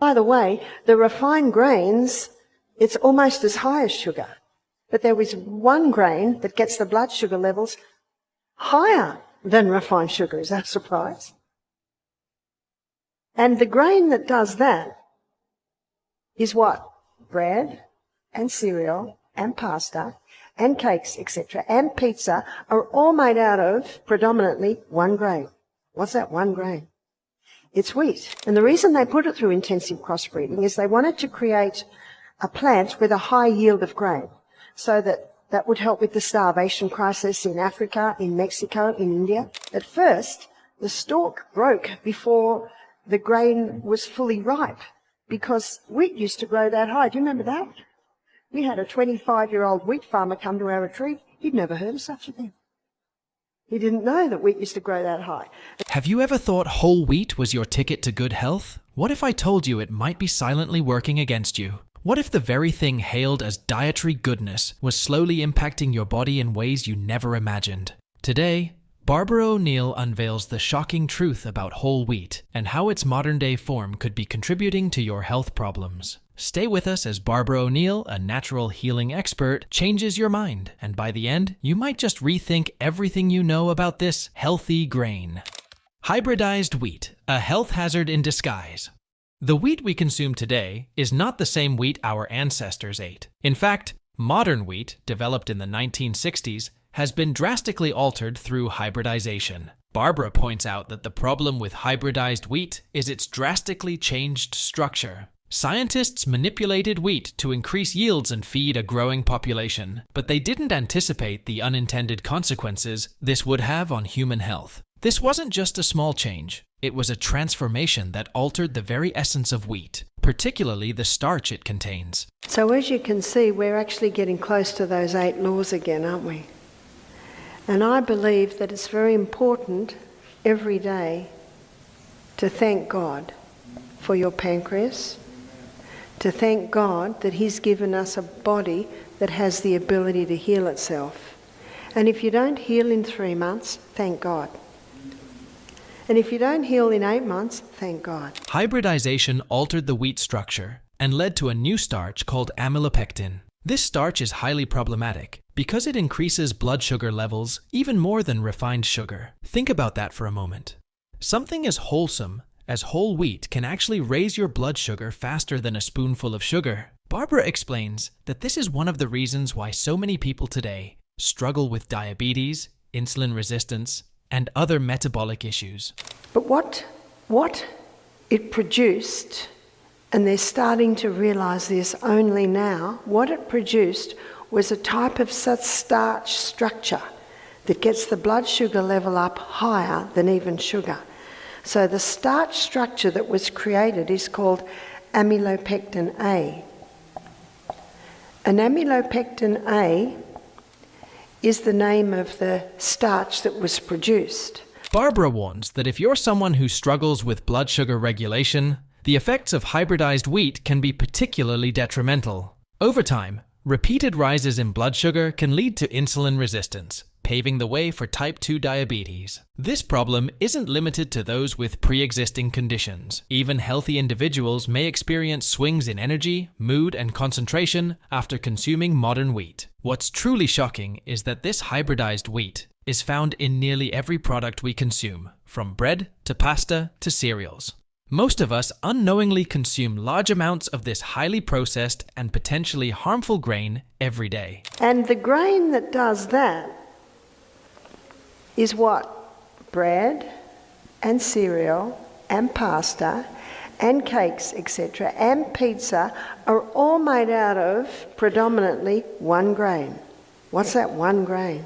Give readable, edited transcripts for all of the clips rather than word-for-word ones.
By the way, the refined grains, it's almost as high as sugar. But there is one grain that gets the blood sugar levels higher than refined sugar. Is that a surprise? And the grain that does that is what? Bread and cereal and pasta and cakes, etc., and pizza are all made out of predominantly one grain. What's that one grain? It's wheat. And the reason they put it through intensive crossbreeding is they wanted to create a plant with a high yield of grain, so that would help with the starvation crisis in Africa, in Mexico, in India. At first, the stalk broke before the grain was fully ripe, because wheat used to grow that high. Do you remember that? We had a 25-year-old wheat farmer come to our retreat. He'd never heard of such a thing. He didn't know that wheat used to grow that high. Have you ever thought whole wheat was your ticket to good health? What if I told you it might be silently working against you? What if the very thing hailed as dietary goodness was slowly impacting your body in ways you never imagined? Today, Barbara O'Neill unveils the shocking truth about whole wheat and how its modern-day form could be contributing to your health problems. Stay with us as Barbara O'Neill, a natural healing expert, changes your mind, and by the end, you might just rethink everything you know about this healthy grain. Hybridized wheat, a health hazard in disguise. The wheat we consume today is not the same wheat our ancestors ate. In fact, modern wheat, developed in the 1960s, has been drastically altered through hybridization. Barbara points out that the problem with hybridized wheat is its drastically changed structure. Scientists manipulated wheat to increase yields and feed a growing population, but they didn't anticipate the unintended consequences this would have on human health. This wasn't just a small change, it was a transformation that altered the very essence of wheat, particularly the starch it contains. So as you can see, we're actually getting close to those 8 laws again, aren't we? And I believe that it's very important every day to thank God for your pancreas, to thank God that He's given us a body that has the ability to heal itself. And if you don't heal in 3 months, thank God. And if you don't heal in 8 months, thank God. Hybridization altered the wheat structure and led to a new starch called amylopectin. This starch is highly problematic because it increases blood sugar levels even more than refined sugar. Think about that for a moment. Something as wholesome as whole wheat can actually raise your blood sugar faster than a spoonful of sugar. Barbara explains that this is one of the reasons why so many people today struggle with diabetes, insulin resistance, and other metabolic issues. But what it produced, and they're starting to realize this only now, what it produced was a type of such starch structure that gets the blood sugar level up higher than even sugar. So the starch structure that was created is called amylopectin A. And amylopectin A is the name of the starch that was produced. Barbara warns that if you're someone who struggles with blood sugar regulation, the effects of hybridized wheat can be particularly detrimental. Over time, repeated rises in blood sugar can lead to insulin resistance, paving the way for type 2 diabetes. This problem isn't limited to those with pre-existing conditions. Even healthy individuals may experience swings in energy, mood, and concentration after consuming modern wheat. What's truly shocking is that this hybridized wheat is found in nearly every product we consume, from bread to pasta to cereals. Most of us unknowingly consume large amounts of this highly processed and potentially harmful grain every day. And the grain that does that is what? Bread and cereal and pasta and cakes, etc., and pizza are all made out of predominantly one grain. What's that one grain?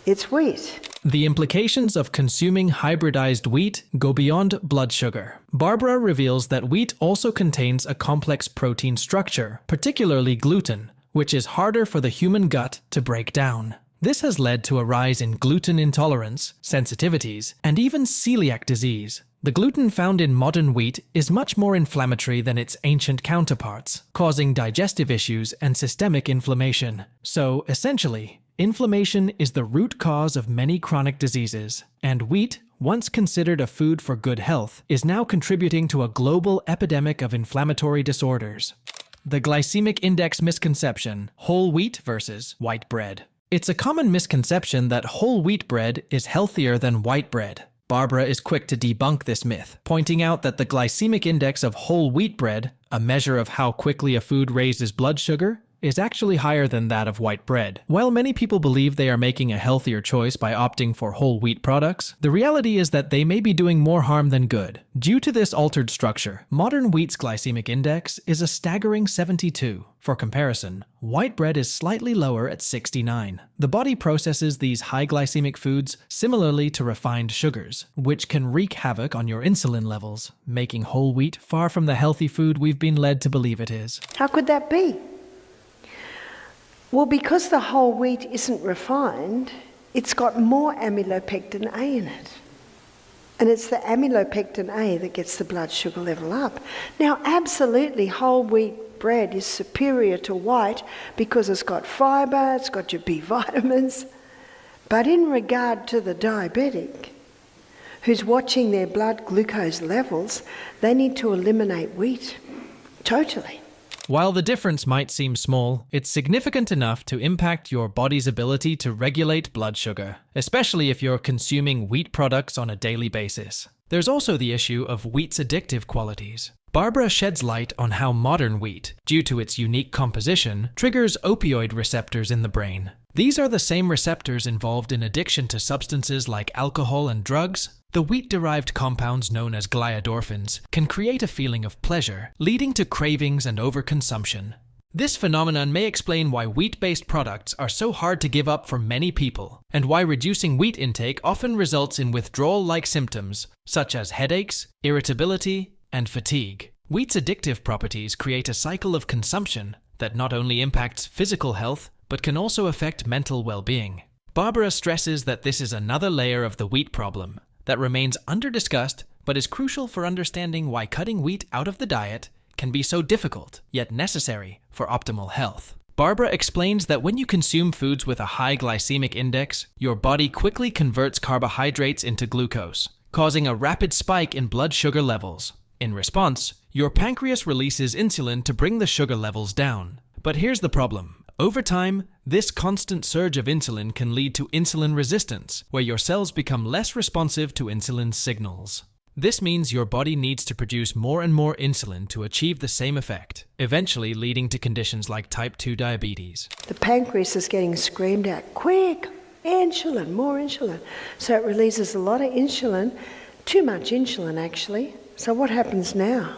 It's wheat. The implications of consuming hybridized wheat go beyond blood sugar. Barbara reveals that wheat also contains a complex protein structure, particularly gluten, which is harder for the human gut to break down. This has led to a rise in gluten intolerance, sensitivities, and even celiac disease. The gluten found in modern wheat is much more inflammatory than its ancient counterparts, causing digestive issues and systemic inflammation. So, essentially, inflammation is the root cause of many chronic diseases, and wheat once considered a food for good health, is now contributing to a global epidemic of inflammatory disorders. The glycemic index misconception: whole wheat versus white bread. It's a common misconception that whole wheat bread is healthier than white bread. Barbara is quick to debunk this myth, pointing out that the glycemic index of whole wheat bread, a measure of how quickly a food raises blood sugar, is actually higher than that of white bread. While many people believe they are making a healthier choice by opting for whole wheat products, the reality is that they may be doing more harm than good. Due to this altered structure, modern wheat's glycemic index is a staggering 72. For comparison, white bread is slightly lower at 69. The body processes these high glycemic foods similarly to refined sugars, which can wreak havoc on your insulin levels, making whole wheat far from the healthy food we've been led to believe it is. How could that be? Well, because the whole wheat isn't refined, it's got more amylopectin A in it. And it's the amylopectin A that gets the blood sugar level up. Now, absolutely, whole wheat bread is superior to white because it's got fibre, it's got your B vitamins. But in regard to the diabetic who's watching their blood glucose levels, they need to eliminate wheat totally. While the difference might seem small, it's significant enough to impact your body's ability to regulate blood sugar, especially if you're consuming wheat products on a daily basis. There's also the issue of wheat's addictive qualities. Barbara sheds light on how modern wheat, due to its unique composition, triggers opioid receptors in the brain. These are the same receptors involved in addiction to substances like alcohol and drugs. The wheat-derived compounds known as gliadorphins can create a feeling of pleasure, leading to cravings and overconsumption. This phenomenon may explain why wheat-based products are so hard to give up for many people, and why reducing wheat intake often results in withdrawal-like symptoms, such as headaches, irritability, and fatigue. Wheat's addictive properties create a cycle of consumption that not only impacts physical health, but can also affect mental well-being. Barbara stresses that this is another layer of the wheat problem that remains under-discussed, but is crucial for understanding why cutting wheat out of the diet can be so difficult, yet necessary for optimal health. Barbara explains that when you consume foods with a high glycemic index, your body quickly converts carbohydrates into glucose, causing a rapid spike in blood sugar levels. In response, your pancreas releases insulin to bring the sugar levels down. But here's the problem. Over time, this constant surge of insulin can lead to insulin resistance, where your cells become less responsive to insulin's signals. This means your body needs to produce more and more insulin to achieve the same effect, eventually leading to conditions like type 2 diabetes. The pancreas is getting screamed at, quick, insulin, more insulin. So it releases a lot of insulin, too much insulin actually. So what happens now?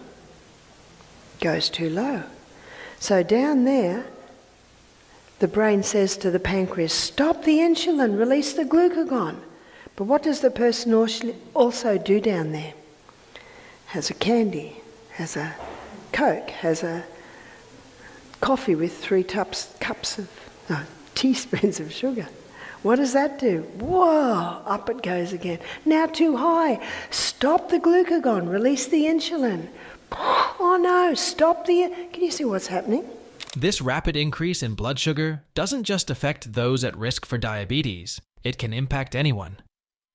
Goes too low. So down there, the brain says to the pancreas, stop the insulin, release the glucagon. But what does the person also do down there? Has a candy, has a Coke, has a coffee with 3 teaspoons of sugar. What does that do? Whoa, up it goes again. Now too high. Stop the glucagon, release the insulin. Oh no, stop the... Can you see what's happening? This rapid increase in blood sugar doesn't just affect those at risk for diabetes, it can impact anyone.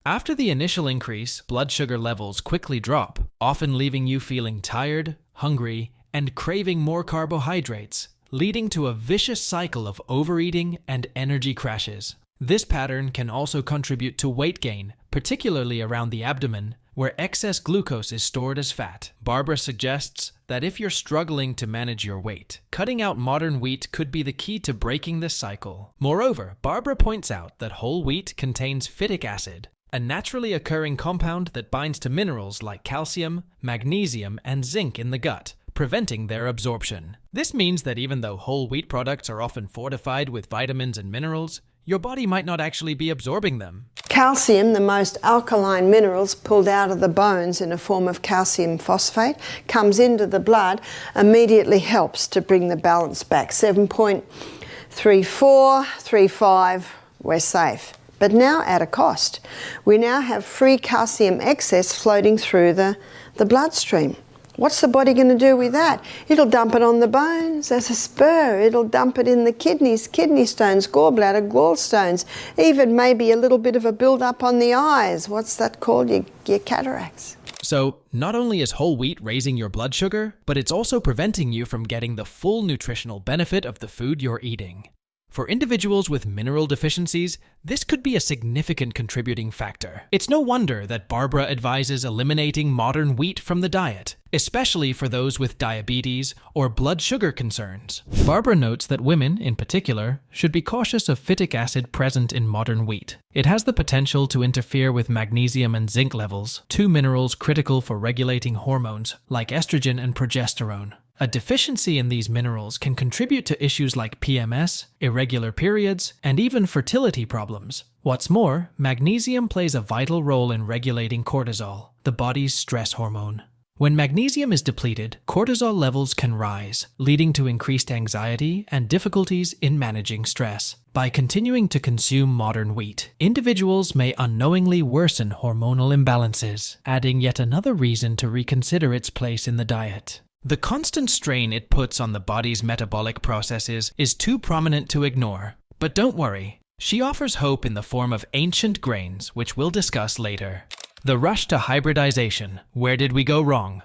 After the initial increase, blood sugar levels quickly drop, often leaving you feeling tired, hungry, and craving more carbohydrates, leading to a vicious cycle of overeating and energy crashes. This pattern can also contribute to weight gain, particularly around the abdomen, where excess glucose is stored as fat. Barbara suggests that if you're struggling to manage your weight, cutting out modern wheat could be the key to breaking this cycle. Moreover, Barbara points out that whole wheat contains phytic acid, a naturally occurring compound that binds to minerals like calcium, magnesium, and zinc in the gut, preventing their absorption. This means that even though whole wheat products are often fortified with vitamins and minerals, your body might not actually be absorbing them. Calcium, the most alkaline minerals pulled out of the bones in a form of calcium phosphate, comes into the blood, immediately helps to bring the balance back. 7.34, 35, we're safe. But now at a cost. We now have free calcium excess floating through the bloodstream. What's the body going to do with that? It'll dump it on the bones as a spur. It'll dump it in the kidneys, kidney stones, gallbladder, gallstones, even maybe a little bit of a build-up on the eyes. What's that called? Your cataracts. So, not only is whole wheat raising your blood sugar, but it's also preventing you from getting the full nutritional benefit of the food you're eating. For individuals with mineral deficiencies, this could be a significant contributing factor. It's no wonder that Barbara advises eliminating modern wheat from the diet, especially for those with diabetes or blood sugar concerns. Barbara notes that women, in particular, should be cautious of phytic acid present in modern wheat. It has the potential to interfere with magnesium and zinc levels, two minerals critical for regulating hormones like estrogen and progesterone. A deficiency in these minerals can contribute to issues like PMS, irregular periods, and even fertility problems. What's more, magnesium plays a vital role in regulating cortisol, the body's stress hormone. When magnesium is depleted, cortisol levels can rise, leading to increased anxiety and difficulties in managing stress. By continuing to consume modern wheat, individuals may unknowingly worsen hormonal imbalances, adding yet another reason to reconsider its place in the diet. The constant strain it puts on the body's metabolic processes is too prominent to ignore. But don't worry, she offers hope in the form of ancient grains, which we'll discuss later. The rush to hybridization. Where did we go wrong?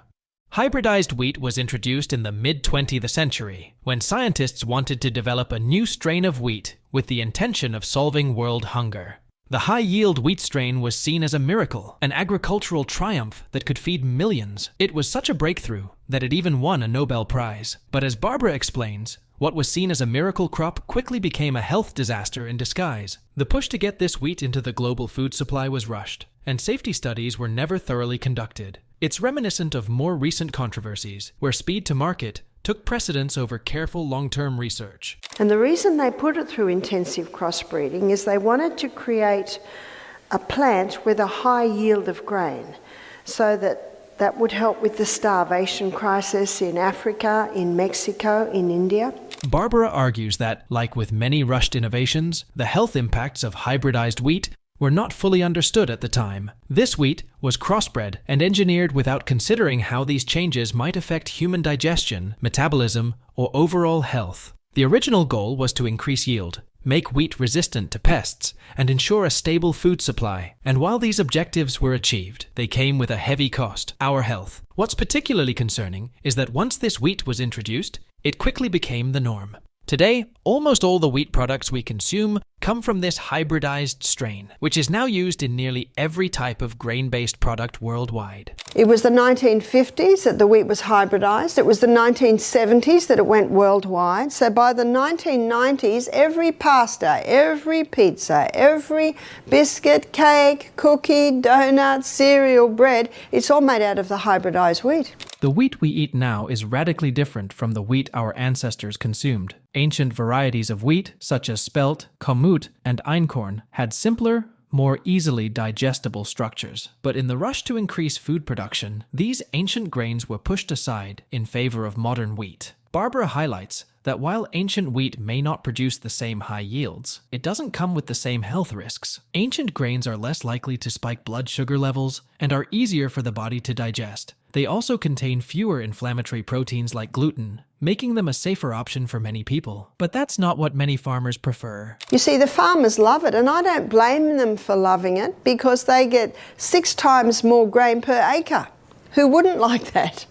Hybridized wheat was introduced in the mid-20th century, when scientists wanted to develop a new strain of wheat with the intention of solving world hunger. The high-yield wheat strain was seen as a miracle, an agricultural triumph that could feed millions. It was such a breakthrough that it even won a Nobel Prize. But as Barbara explains, what was seen as a miracle crop quickly became a health disaster in disguise. The push to get this wheat into the global food supply was rushed, and safety studies were never thoroughly conducted. It's reminiscent of more recent controversies, where speed to market took precedence over careful long-term research. And the reason they put it through intensive crossbreeding is they wanted to create a plant with a high yield of grain, so that would help with the starvation crisis in Africa, in Mexico, in India. Barbara argues that, like with many rushed innovations, the health impacts of hybridized wheat were not fully understood at the time. This wheat was crossbred and engineered without considering how these changes might affect human digestion, metabolism, or overall health. The original goal was to increase yield, make wheat resistant to pests, and ensure a stable food supply. And while these objectives were achieved, they came with a heavy cost: our health. What's particularly concerning is that once this wheat was introduced, it quickly became the norm. Today, almost all the wheat products we consume come from this hybridized strain, which is now used in nearly every type of grain-based product worldwide. It was the 1950s that the wheat was hybridized. It was the 1970s that it went worldwide. So by the 1990s, every pasta, every pizza, every biscuit, cake, cookie, donut, cereal, bread, it's all made out of the hybridized wheat. The wheat we eat now is radically different from the wheat our ancestors consumed. Ancient varieties of wheat, such as spelt, kamut, and einkorn, had simpler, more easily digestible structures. But in the rush to increase food production, these ancient grains were pushed aside in favor of modern wheat. Barbara highlights that while ancient wheat may not produce the same high yields, it doesn't come with the same health risks. Ancient grains are less likely to spike blood sugar levels and are easier for the body to digest. They also contain fewer inflammatory proteins like gluten, making them a safer option for many people. But that's not what many farmers prefer. You see, the farmers love it, and I don't blame them for loving it, because they get 6 times more grain per acre. Who wouldn't like that?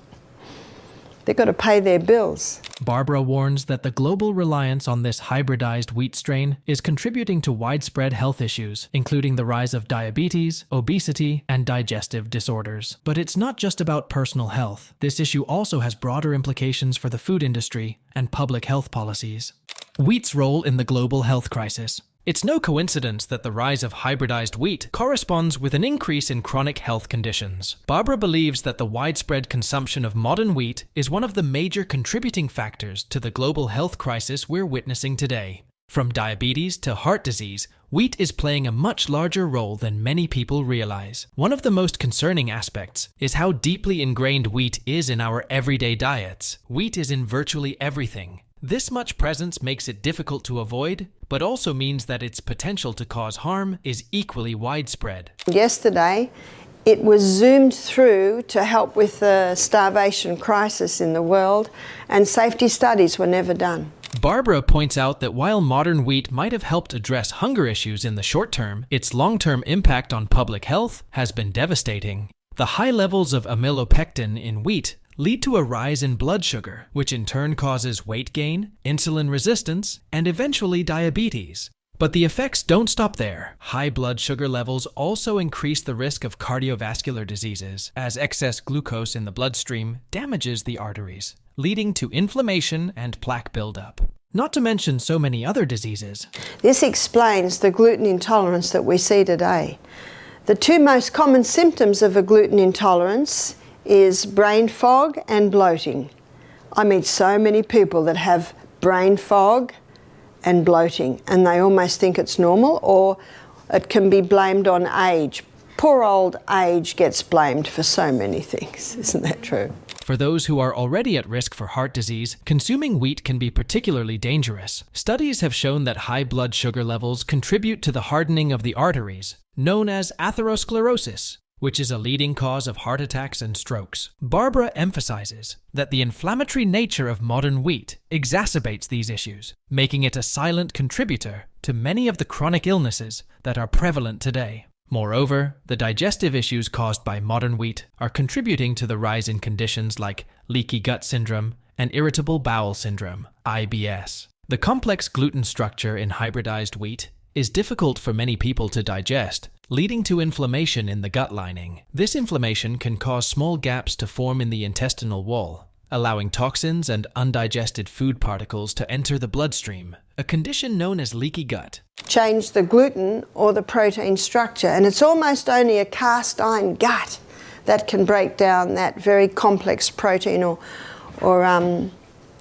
They've got to pay their bills. Barbara warns that the global reliance on this hybridized wheat strain is contributing to widespread health issues, including the rise of diabetes, obesity, and digestive disorders. But it's not just about personal health. This issue also has broader implications for the food industry and public health policies. Wheat's role in the global health crisis. It's no coincidence that the rise of hybridized wheat corresponds with an increase in chronic health conditions. Barbara believes that the widespread consumption of modern wheat is one of the major contributing factors to the global health crisis we're witnessing today. From diabetes to heart disease, wheat is playing a much larger role than many people realize. One of the most concerning aspects is how deeply ingrained wheat is in our everyday diets. Wheat is in virtually everything. This much presence makes it difficult to avoid, but also means that its potential to cause harm is equally widespread. Yesterday, It was zoomed through to help with the starvation crisis in the world, and safety studies were never done. Barbara points out that while modern wheat might have helped address hunger issues in the short term, its long-term impact on public health has been devastating. The high levels of amylopectin in wheat lead to a rise in blood sugar, which in turn causes weight gain, insulin resistance, and eventually diabetes. But the effects don't stop there. High blood sugar levels also increase the risk of cardiovascular diseases, as excess glucose in the bloodstream damages the arteries, leading to inflammation and plaque buildup. Not to mention so many other diseases. This explains the gluten intolerance that we see today. The two most common symptoms of a gluten intolerance is brain fog and bloating. I meet so many people that have brain fog and bloating, and they almost think it's normal, or it can be blamed on age. Poor old age gets blamed for so many things. Isn't that true? For those who are already at risk for heart disease, consuming wheat can be particularly dangerous. Studies have shown that high blood sugar levels contribute to the hardening of the arteries, known as atherosclerosis, which is a leading cause of heart attacks and strokes. Barbara emphasizes that the inflammatory nature of modern wheat exacerbates these issues, making it a silent contributor to many of the chronic illnesses that are prevalent today. Moreover, the digestive issues caused by modern wheat are contributing to the rise in conditions like leaky gut syndrome and irritable bowel syndrome, IBS. The complex gluten structure in hybridized wheat is difficult for many people to digest, leading to inflammation in the gut lining. This inflammation can cause small gaps to form in the intestinal wall, allowing toxins and undigested food particles to enter the bloodstream, a condition known as leaky gut. Change the gluten or the protein structure, and it's almost only a cast iron gut that can break down that very complex protein or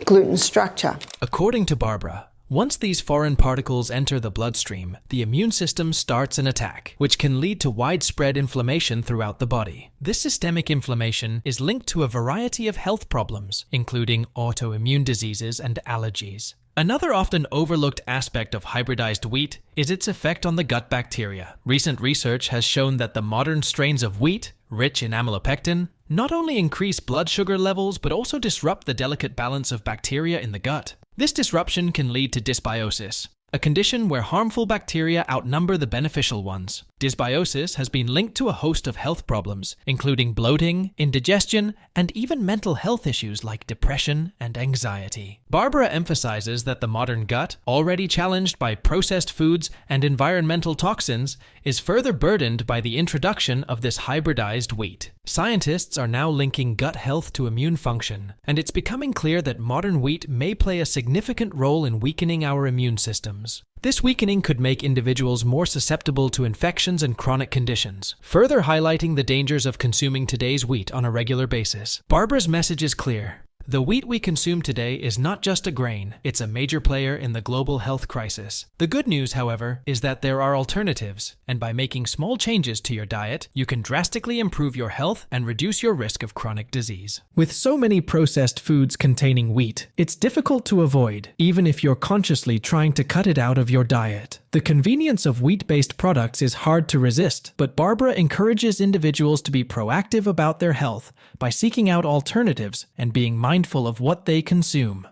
gluten structure. According to Barbara, once these foreign particles enter the bloodstream, the immune system starts an attack, which can lead to widespread inflammation throughout the body. This systemic inflammation is linked to a variety of health problems, including autoimmune diseases and allergies. Another often overlooked aspect of hybridized wheat is its effect on the gut bacteria. Recent research has shown that the modern strains of wheat, rich in amylopectin, not only increase blood sugar levels but also disrupt the delicate balance of bacteria in the gut. This disruption can lead to dysbiosis, a condition where harmful bacteria outnumber the beneficial ones. Dysbiosis has been linked to a host of health problems, including bloating, indigestion, and even mental health issues like depression and anxiety. Barbara emphasizes that the modern gut, already challenged by processed foods and environmental toxins, is further burdened by the introduction of this hybridized wheat. Scientists are now linking gut health to immune function, and it's becoming clear that modern wheat may play a significant role in weakening our immune systems. This weakening could make individuals more susceptible to infections and chronic conditions, further highlighting the dangers of consuming today's wheat on a regular basis. Barbara's message is clear. The wheat we consume today is not just a grain, it's a major player in the global health crisis. The good news, however, is that there are alternatives, and by making small changes to your diet, you can drastically improve your health and reduce your risk of chronic disease. With so many processed foods containing wheat, it's difficult to avoid, even if you're consciously trying to cut it out of your diet. The convenience of wheat-based products is hard to resist, but Barbara encourages individuals to be proactive about their health by seeking out alternatives and being mindful of what they consume.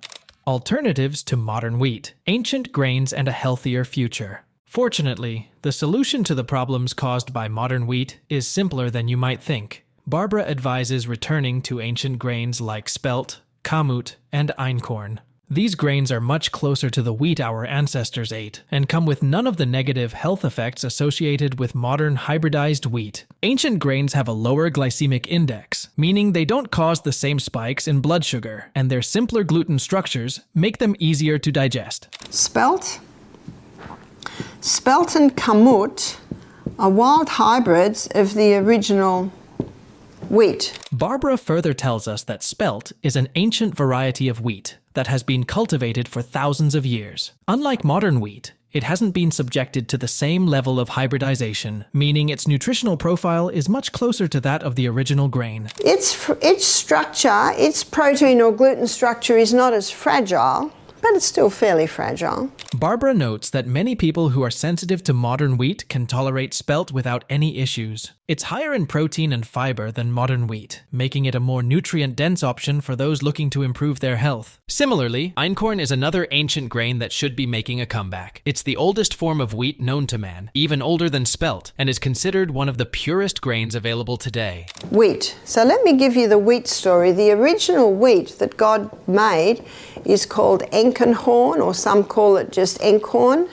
Alternatives to modern wheat, ancient grains, and a healthier future. Fortunately, the solution to the problems caused by modern wheat is simpler than you might think. Barbara advises returning to ancient grains like spelt, kamut, and einkorn. These grains are much closer to the wheat our ancestors ate, and come with none of the negative health effects associated with modern hybridized wheat. Ancient grains have a lower glycemic index, meaning they don't cause the same spikes in blood sugar, and their simpler gluten structures make them easier to digest. Spelt and kamut are wild hybrids of the original wheat. Barbara further tells us that spelt is an ancient variety of wheat that has been cultivated for thousands of years. Unlike modern wheat, it hasn't been subjected to the same level of hybridization, meaning its nutritional profile is much closer to that of the original grain. Its structure, its protein or gluten structure is not as fragile but it's still fairly fragile. Barbara notes that many people who are sensitive to modern wheat can tolerate spelt without any issues. It's higher in protein and fiber than modern wheat, making it a more nutrient-dense option for those looking to improve their health. Similarly, einkorn is another ancient grain that should be making a comeback. It's the oldest form of wheat known to man, even older than spelt, and is considered one of the purest grains available today. Wheat. So let me give you the wheat story. The original wheat that God made is called enkenhorn, or some call it just enkhorn.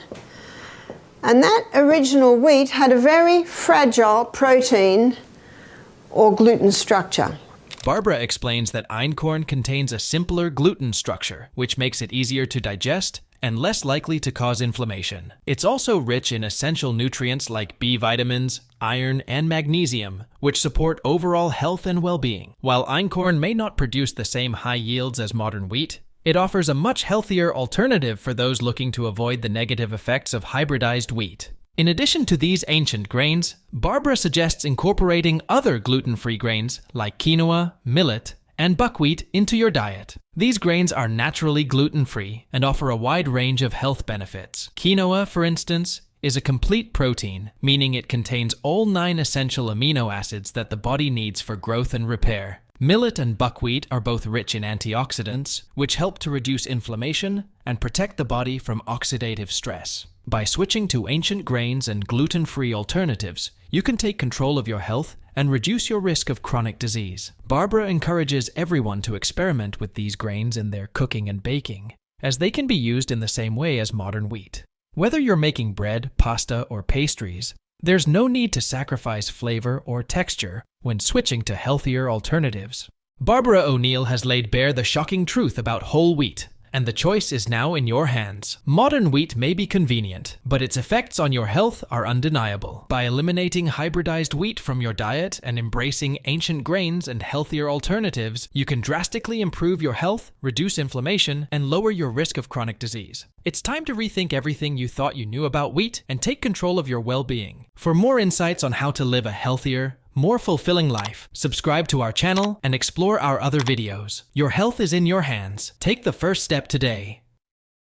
And that original wheat had a very fragile protein or gluten structure. Barbara explains that einkorn contains a simpler gluten structure, which makes it easier to digest and less likely to cause inflammation. It's also rich in essential nutrients like B vitamins, iron, and magnesium, which support overall health and well-being. While einkorn may not produce the same high yields as modern wheat, it offers a much healthier alternative for those looking to avoid the negative effects of hybridized wheat. In addition to these ancient grains, Barbara suggests incorporating other gluten-free grains like quinoa, millet, and buckwheat into your diet. These grains are naturally gluten-free and offer a wide range of health benefits. Quinoa, for instance, is a complete protein, meaning it contains all 9 essential amino acids that the body needs for growth and repair. Millet and buckwheat are both rich in antioxidants, which help to reduce inflammation and protect the body from oxidative stress. By switching to ancient grains and gluten-free alternatives, you can take control of your health and reduce your risk of chronic disease. Barbara encourages everyone to experiment with these grains in their cooking and baking, as they can be used in the same way as modern wheat. Whether you're making bread, pasta, or pastries, there's no need to sacrifice flavor or texture when switching to healthier alternatives. Barbara O'Neill has laid bare the shocking truth about whole wheat, and the choice is now in your hands. Modern wheat may be convenient, but its effects on your health are undeniable. By eliminating hybridized wheat from your diet and embracing ancient grains and healthier alternatives, you can drastically improve your health, reduce inflammation, and lower your risk of chronic disease. It's time to rethink everything you thought you knew about wheat and take control of your well-being. For more insights on how to live a healthier, more fulfilling life, subscribe to our channel and explore our other videos. Your health is in your hands. Take the first step today.